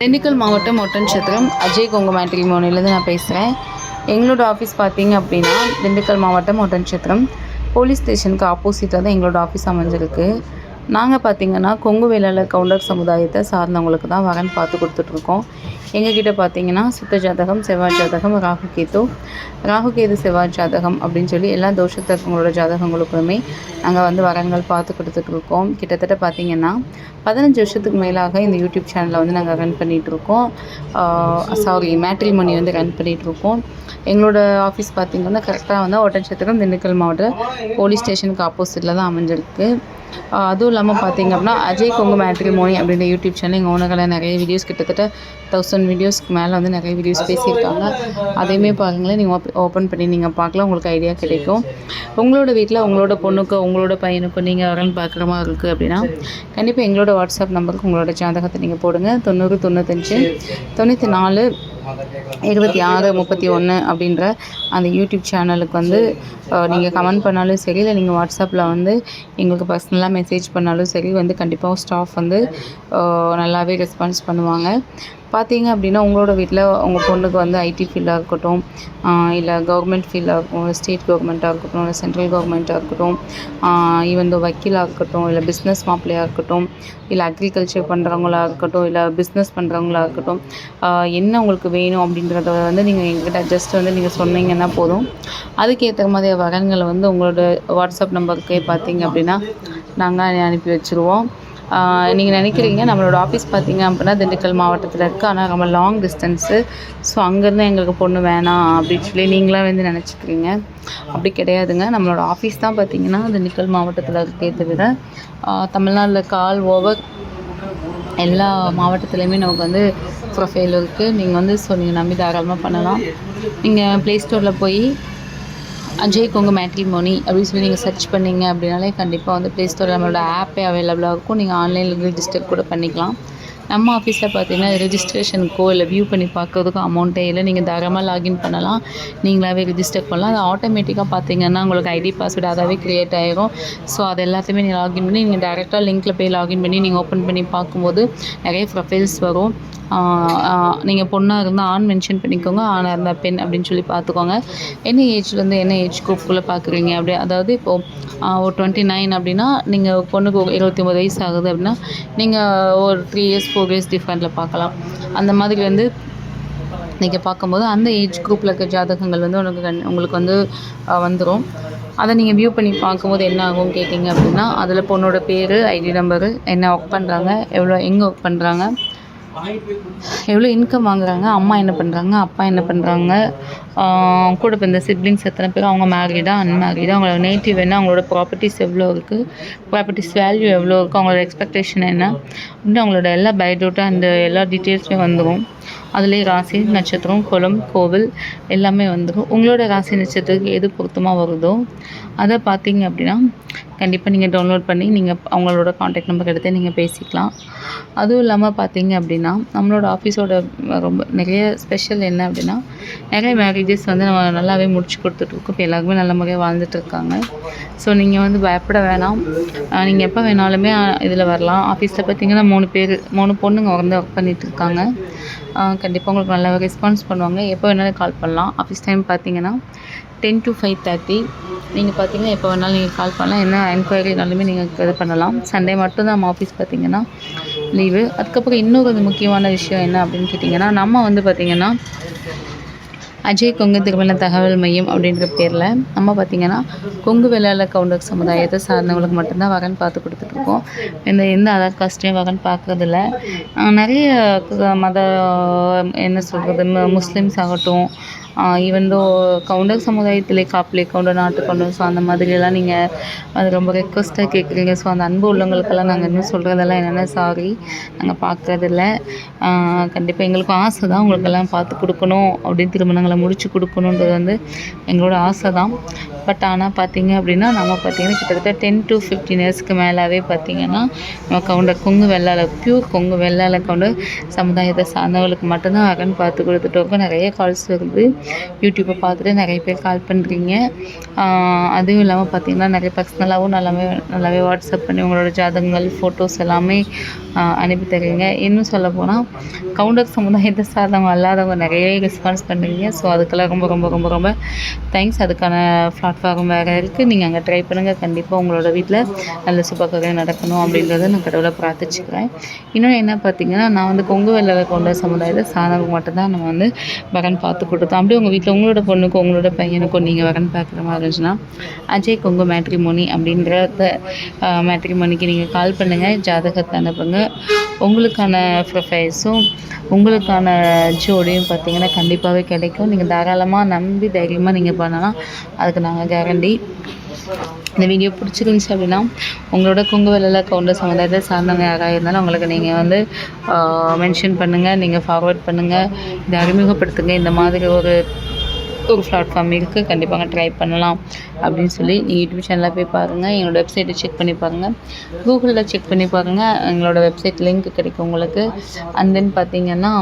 திண்டுக்கல் மாவட்டம் ஒட்டன்சத்திரம் அஜய் கொங்கு மேட்ரிமோனிலேருந்து நான் பேசுகிறேன். எங்களோட ஆஃபீஸ் பார்த்தீங்க அப்படின்னா திண்டுக்கல் மாவட்டம் ஒட்டன்சத்திரம் போலீஸ் ஸ்டேஷனுக்கு ஆப்போசிட்டில் தான் எங்களோட ஆஃபீஸ் அமைஞ்சிருக்கு. நாங்கள் பார்த்திங்கன்னா கொங்கு வேளாளர் கவுண்டர் சமுதாயத்தை சார்ந்தவங்களுக்கு தான் வரன் பார்த்து கொடுத்துட்ருக்கோம். எங்ககிட்ட பார்த்திங்கன்னா சுத்த ஜாதகம், செவ்வாய் ஜாதகம், ராகுகேது செவ்வாய் ஜாதகம் அப்படின்னு சொல்லி எல்லா தோஷத்தவங்களோட ஜாதகங்களுக்குமே நாங்கள் வரன்கள் பார்த்து கொடுத்துட்ருக்கோம். கிட்டத்தட்ட பார்த்திங்கன்னா 15 வருஷத்துக்கு மேலாக இந்த யூடியூப் சேனலில் நாங்கள் ரன் பண்ணிகிட்ருக்கோம். மேட்ரிமோனி ரன் பண்ணிகிட்ருக்கோம். எங்களோட ஆஃபீஸ் பார்த்திங்கன்னா கரெக்டாக ஒட்டன்சத்திரம் திண்டுக்கல் மாவட்டம் போலீஸ் ஸ்டேஷனுக்கு ஆப்போசிட்டில் தான் அமைஞ்சிருக்கு. அதுவும் இல்லாமல் பார்த்திங்க அப்படின்னா அஜய் கொங்கு மேட்ரிமோனி அப்படின்ற யூடியூப் சேனல் எங்கள் ஓனர்களை நிறைய வீடியோஸ் கிட்டத்தட்ட 1000 வீடியோஸ்க்கு மேலே நிறைய வீடியோஸ் பேசியிருக்காங்க. அதையுமே பாருங்களேன், நீங்கள் ஓப்பன் பண்ணி நீங்கள் பார்க்கலாம், உங்களுக்கு ஐடியா கிடைக்கும். உங்களோட வீட்டில் உங்களோட பொண்ணுக்கோ உங்களோட பையனுக்கோ நீங்கள் வரன்னு பார்க்குற மாதிரி இருக்குது அப்படின்னா கண்டிப்பாக எங்களோட வாட்ஸ்அப் நம்பருக்கு உங்களோட ஜாதகத்தை நீங்கள் போடுங்க. 90 95 94 26 31 அப்படின்ற அந்த யூடியூப் சேனலுக்கு நீங்கள் கமெண்ட் பண்ணாலும் சரி, இல்லை நீங்கள் வாட்ஸ்அப்பில் எங்களுக்கு பர்சனலாக மெசேஜ் பண்ணாலும் சரி கண்டிப்பாக ஸ்டாஃப் நல்லாவே ரெஸ்பான்ஸ் பண்ணுவாங்க. பார்த்தீங்க அப்படின்னா உங்களோட வீட்டில் உங்கள் பொண்ணுக்கு ஐடி ஃபீல்டாக இருக்கட்டும், இல்லை கவர்மெண்ட் ஃபீல்டாக இருக்கும், ஸ்டேட் கவர்மெண்ட்டாக இருக்கட்டும், இல்லை சென்ட்ரல் கவர்மெண்ட்டாக இருக்கட்டும், ஈவன் வக்கீலாக இருக்கட்டும், இல்லை பிஸ்னஸ் மாப்பிள்ளையாக இருக்கட்டும், இல்லை அக்ரிகல்ச்சர் பண்ணுறவங்களா இருக்கட்டும், இல்லை பிஸ்னஸ் பண்ணுறவங்களா இருக்கட்டும், என்ன உங்களுக்கு வேணும் அப்படின்றத நீங்கள் எங்ககிட்ட ஜஸ்ட் நீங்கள் சொன்னீங்கன்னா போதும். அதுக்கேற்ற மாதிரி வரன்களை உங்களோட வாட்ஸ்அப் நம்பருக்கே பார்த்தீங்க அப்படின்னா நாங்கள் அனுப்பி வச்சுருவோம். நீங்கள் நினைக்கிறீங்க நம்மளோட ஆஃபீஸ் பார்த்திங்க அப்படின்னா திண்டுக்கல் மாவட்டத்தில் இருக்குது, ஆனால் ரொம்ப லாங் டிஸ்டன்ஸு, ஸோ அங்கேருந்து எங்களுக்கு பொண்ணு வேணாம் அப்படின்னு சொல்லி நீங்களாம் நினச்சிக்கிறீங்க. அப்படி கிடையாதுங்க. நம்மளோட ஆஃபீஸ் தான் பார்த்திங்கன்னா திண்டுக்கல் மாவட்டத்தில் இருக்கே தவிர தமிழ்நாட்டில் ஓவர் எல்லா மாவட்டத்துலேயுமே நமக்கு ப்ரொஃபைல் இருக்குது. நீங்கள் ஸோ நீங்கள் நம்பி தாராளமாக பண்ணலாம். நீங்கள் ப்ளே ஸ்டோரில் போய் அஜய் கொங்கு மேட்ரிமோனி அப்படின்னு சொல்லி நீங்கள் சர்ச் பண்ணிங்க அப்படின்னாலே கண்டிப்பாக ப்ளே ஸ்டோரில் நம்மளோட ஆப்பே அவைலபிளாக இருக்கும். நீங்கள் ஆன்லைனில் ரெஜிஸ்டர் கூட பண்ணிக்கலாம். நம்ம ஆஃபீஸில் பார்த்தீங்கன்னா ரெஜிஸ்ட்ரேஷனுக்கோ இல்லை வியூ பண்ணி பார்க்குறதுக்கோ அமௌண்ட்டே இல்லை. நீங்கள் தாராளமாக லாகின் பண்ணலாம், நீங்களாகவே ரெஜிஸ்டர் பண்ணலாம். அது ஆட்டோமேட்டிக்காக பார்த்தீங்கன்னா உங்களுக்கு ஐடி பாஸ்வேர்டு அதாவே க்ரியேட் ஆகிரும். ஸோ அது எல்லாத்தையுமே நீங்கள் லாகின் பண்ணி நீங்கள் டேரெக்டாக லிங்க்கில் போய் லாகின் பண்ணி நீங்கள் ஓப்பன் பண்ணி பார்க்கும்போது நிறைய ப்ரொஃபைல்ஸ் வரும். நீங்கள் பொண்ணாக இருந்தால் ஆண் மென்ஷன் பண்ணிக்கோங்க, ஆணாக இருந்தால் பெண் அப்படின்னு சொல்லி பார்த்துக்கோங்க. என்ன ஏஜ்லேருந்து என்ன ஏஜ் குரூப்புக்குள்ளே பார்க்குறீங்க அப்படி, அதாவது இப்போது ஒரு 29 அப்படின்னா நீங்கள் பொண்ணுக்கு 29 வயசு ஆகுது அப்படின்னா நீங்கள் ஒரு 3 இயர்ஸ் 4 இயர்ஸ் டிஃப்ரெண்ட்டில் பார்க்கலாம். அந்த மாதிரி நீங்கள் பார்க்கும்போது அந்த ஏஜ் குரூப்பில் இருக்க ஜாதகங்கள் உங்களுக்கு வந்துடும். அதை நீங்கள் வியூ பண்ணி பார்க்கும்போது என்ன ஆகும் கேட்டிங்க அப்படின்னா அதில் பொண்ணோட பேர், ஐடி நம்பரு, என்ன ஒர்க் பண்ணுறாங்க, எங்கே ஒர்க் பண்ணுறாங்க, எவ்வளோ இன்கம் வாங்குறாங்க, அம்மா என்ன பண்ணுறாங்க, அப்பா என்ன பண்ணுறாங்க, கூட இப்போ இந்த சிப்ளிங்ஸ் எத்தனை பேர், அவங்க மேரீடா அன்மேரீடா, அவங்களோட நேட்டிவ் என்ன, அவங்களோட ப்ராப்பர்ட்டிஸ் எவ்வளோ இருக்குது, ப்ராப்பர்ட்டிஸ் வேல்யூ எவ்வளோ இருக்குது, அவங்களோட எக்ஸ்பெக்டேஷன் என்ன அப்படின்னு அவங்களோட எல்லா பயோடேட்டா அந்த எல்லா டீட்டெயில்ஸுமே வந்துடும். அதுலேயே ராசி நட்சத்திரம், குலம், கோவில் எல்லாமே வந்துடும். உங்களோட ராசி நட்சத்திரத்துக்கு எது பொருத்தமாக வருதோ அதை பார்த்தீங்க அப்படின்னா கண்டிப்பாக நீங்கள் டவுன்லோட் பண்ணி நீங்கள் அவங்களோட காண்டாக்ட் நம்பர் எடுத்து நீங்கள் பேசிக்கலாம். அதுவும் இல்லாமல் பார்த்தீங்க அப்படின்னா நம்மளோட ஆஃபீஸோட ரொம்ப நிறைய ஸ்பெஷல் என்ன அப்படின்னா நிறைய மேரேஜஸ் நம்ம நல்லாவே முடிச்சு கொடுத்துட்ருக்கோம். இப்போ எல்லாருமே நல்ல முறையாக வாழ்ந்துட்டுருக்காங்க. ஸோ நீங்கள் பயப்பட வேணாம். நீங்கள் எப்போ வேணாலுமே இதில் வரலாம். ஆஃபீஸில் பார்த்தீங்கன்னா 3 பொண்ணுங்க ஒர்க் பண்ணிகிட்டு இருக்காங்க. கண்டிப்பாக உங்களுக்கு நல்லா ரெஸ்பான்ஸ் பண்ணுவாங்க. எப்போ வேணாலும் கால் பண்ணலாம். ஆஃபீஸ் டைம் பார்த்தீங்கன்னா 10 to 5:30. நீங்கள் பார்த்தீங்கன்னா எப்போ வேணாலும் நீங்கள் கால் பண்ணலாம். என்ன என்கொயரினாலுமே நீங்கள் இது பண்ணலாம். சண்டே மட்டும் தான் நம்ம ஆஃபீஸ் பார்த்தீங்கன்னா லீவு. அதுக்கப்புறம் இன்னொரு முக்கியமான விஷயம் என்ன அப்படின்னு கேட்டிங்கன்னா நம்ம பார்த்திங்கன்னா அஜய் கொங்கு திருமண தகவல் மையம் அப்படின்ற பேரில் நம்ம பார்த்திங்கன்னா கொங்கு வேளாளர் கவுண்டர் சமுதாயத்தை சார்ந்தவங்களுக்கு மட்டும்தான் வரன் பார்த்து கொடுத்துட்ருக்கோம். எந்த அதர் காஸ்ட்டையும் வரன் பார்க்குறதில்ல. நிறைய மத என்ன சொல்கிறது, முஸ்லீம்ஸ் ஆகட்டும், ஈவன் தோ கவுண்டர் சமுதாயத்திலே காப்பிலே கவுண்டர், நாட்டு கவுண்டர், ஸோ அந்த மாதிரியெல்லாம் நீங்கள் அது ரொம்ப ரெக்வஸ்ட்டாக கேட்குறீங்க. ஸோ அந்த அன்பு உள்ளவங்களுக்கெல்லாம் நாங்கள் இன்னும் சொல்கிறதெல்லாம் என்னென்னா சாரி, நாங்கள் பார்க்குறதில்ல. கண்டிப்பாக எங்களுக்கும் ஆசை தான் உங்களுக்கெல்லாம் பார்த்து கொடுக்கணும் அப்படின்னு, திருமணங்களை முடித்து கொடுக்கணுன்றது எங்களோட ஆசை தான். பட் ஆனால் பார்த்தீங்க அப்படின்னா நம்ம பார்த்தீங்கன்னா கிட்டத்தட்ட 10 to 15 இயர்ஸ்க்கு மேலாகவே பார்த்தீங்கன்னா நம்ம கவுண்டர் கொங்கு வெள்ளாள பியூர் கொங்கு வெள்ளாள கவுண்டர் சமுதாயத்தை சார்ந்தவர்களுக்கு மட்டும்தான் வரன் பார்த்து கொடுத்துட்டு இருக்கோம். நிறைய கால்ஸ் வருது, யூடியூப்பை பார்த்துட்டு நிறைய பேர் கால் பண்ணுறீங்க. அதுவும் இல்லாமல் பார்த்தீங்கன்னா நிறைய பர்சனலாகவும் நல்லாவே வாட்ஸ்அப் பண்ணி உங்களோட ஜாதகங்கள் ஃபோட்டோஸ் எல்லாமே அனுப்பி தருவீங்க. இன்னும் சொல்லப்போனால் கவுண்டர் சமுதாயத்தை சார்ந்தவங்க அல்லாதவங்க நிறைய ரெஸ்பான்ஸ் பண்ணுறீங்க. ஸோ அதுக்கெல்லாம் ரொம்ப ரொம்ப ரொம்ப ரொம்ப தேங்க்ஸ். அதுக்கான பிளாட்ஃபார்ம் வேறு இருக்குது, நீங்கள் அங்கே ட்ரை பண்ணுங்கள். கண்டிப்பாக உங்களோட வீட்டில் நல்ல சுபகாரியம் நடக்கணும் அப்படின்றத நான் கடவுளை பிரார்த்திச்சுக்கிறேன். இன்னொன்று என்ன பார்த்தீங்கன்னா, நான் வந்து கொங்கு வெள்ளாள கவுண்டர் சமுதாயத்தை சார்ந்தவங்க மட்டும்தான் நம்ம வந்து வரன் பார்த்து கொடுத்தோம். அப்படியே உங்கள் வீட்டில் உங்களோட பொண்ணுக்கும் உங்களோட பையனுக்கும் நீங்கள் வரன் பார்க்குற மாதிரி இருந்துச்சுன்னா அஜய் கொங்கு மேட்ரிமோனி அப்படின்ற மேட்ரிமோனிக்கு நீங்கள் கால் பண்ணுங்கள், ஜாதகத்தை அனுப்புங்க. உங்களுக்கான ப்ரொஃபைல்ஸும் உங்களுக்கான ஜோடியும் பார்த்தீங்கன்னா கண்டிப்பாகவே கிடைக்கும். நீங்கள் தாராளமாக நம்பி தைரியமாக நீங்கள் பண்ணலாம், அதுக்கு நாங்கள் கேரண்டி. இந்த வீடியோ பிடிச்சிருந்துச்சி அப்படின்னா உங்களோட கொங்கு வெள்ளாள கவுண்டர் சமுதாயத்தை சார்ந்தவங்க யாராக இருந்தாலும் உங்களுக்கு நீங்கள் வந்து மென்ஷன் பண்ணுங்கள், நீங்கள் ஃபார்வர்ட் பண்ணுங்கள், இதை அறிமுகப்படுத்துங்க. இந்த மாதிரி ஒரு பிளாட்ஃபார்ம் இருக்குது, கண்டிப்பாக ட்ரை பண்ணலாம் அப்படின்னு சொல்லி நீங்கள் யூடியூப் சேனலில் போய் பாருங்கள். எங்களோட வெப்சைட்டை செக் பண்ணி பாருங்கள், கூகுளில் செக் பண்ணி பாருங்கள், எங்களோட வெப்சைட் லிங்க் கிடைக்கும் உங்களுக்கு. அண்ட் தென் பார்த்தீங்கன்னா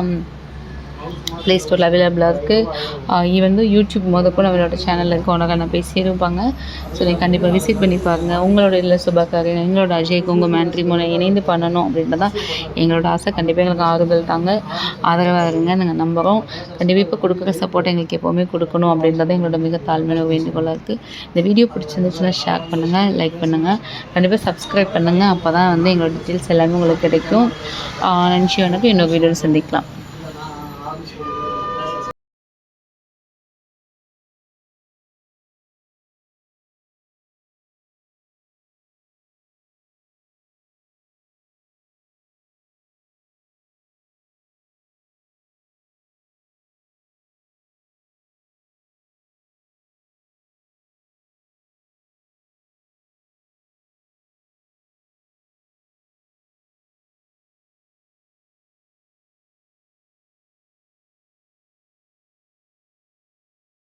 ப்ளே ஸ்டோரில் அவைலபிளாக இருக்குது. வந்து யூடியூப் கூட அவரோட சேனலில் இருக்க உனக்கு நான் பேசியிருப்பாங்க. ஸோ நீங்கள் கண்டிப்பாக விசிட் பண்ணி பாருங்கள். உங்களோட இல்லை சுபகாரியம் எங்களோட அஜய் கொங்கு மேட்ரிமோனி இணைந்து பண்ணணும் அப்படின்றதான் எங்களோட ஆசை. கண்டிப்பாக எங்களுக்கு ஆறுதல் தாங்க, ஆதரவாக இருங்க, நாங்கள் நம்புகிறோம். கண்டிப்பாக இப்போ கொடுக்குற சப்போர்ட் எங்களுக்கு எப்போவுமே கொடுக்கணும் அப்படின்றது எங்களோட மிக தாழ்மையான வேண்டுகோளாக இருக்குது. இந்த வீடியோ பிடிச்சிருந்துச்சுன்னா ஷேர் பண்ணுங்கள், லைக் பண்ணுங்கள், கண்டிப்பாக சப்ஸ்கிரைப் பண்ணுங்கள். அப்போ தான் வந்து எங்களோட டீட்டெயில்ஸ் எல்லாமே உங்களுக்கு கிடைக்கும். நன்றி, வணக்கம். இன்னொரு வீடியோவில் சந்திக்கலாம்.